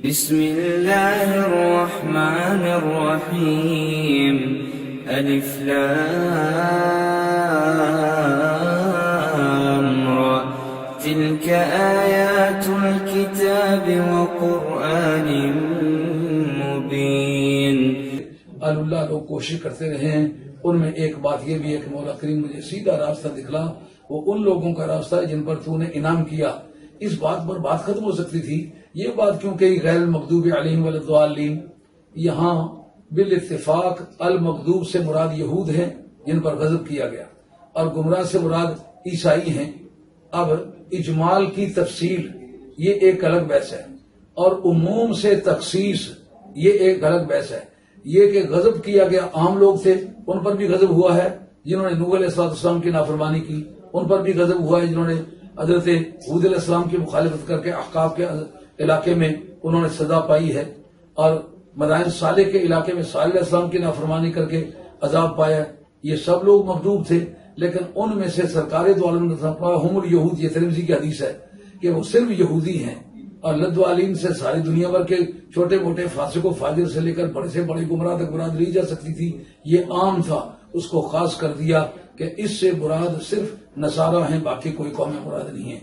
بسم اللہ الرحمن الرحیم الف لام را تلك آیات الكتاب وقرآن مبین۔ اللہ لوگ کوشش کرتے رہے ہیں، ان میں ایک بات یہ بھی ہے کہ مولا کریم مجھے سیدھا راستہ دکھلا، وہ ان لوگوں کا راستہ ہے جن پر تو نے انعام کیا۔ اس بات پر بات ختم ہو سکتی تھی، یہ بات کیوں کہ غیر المغضوب علیہم ولا الضالین، یہاں بالاتفاق المغضوب سے مراد یہود ہیں جن پر غضب کیا گیا، اور گمراہ سے مراد عیسائی ہیں۔ اب اجمال کی تفصیل یہ ایک الگ بحث ہے، اور عموم سے تخصیص یہ ایک الگ بحث ہے۔ یہ کہ غضب کیا گیا عام لوگ تھے، ان پر بھی غضب ہوا ہے جنہوں نے نوح علیہ السلام کی نافرمانی کی، ان پر بھی غضب ہوا ہے جنہوں نے حضرت ہود علیہ السلام کی مخالفت کر کے احقاف کے علاقے میں انہوں نے سزا پائی ہے، اور مدائن صالح کے علاقے میں صالح علیہ السلام کی نافرمانی کر کے عذاب پایا۔ یہ سب لوگ مغضوب تھے، لیکن ان میں سے سرکار دو عالم ہم الیہود، یہ ترمذی کی حدیث ہے کہ وہ صرف یہودی ہیں، اور لدوالین سے ساری دنیا بھر کے چھوٹے موٹے فاسق و فاجر سے لے کر بڑے سے بڑے گمراہ تک مراد لی جا سکتی تھی۔ یہ عام تھا، اس کو خاص کر دیا کہ اس سے مراد صرف نصارہ ہیں، باقی کوئی قوم مراد نہیں ہے۔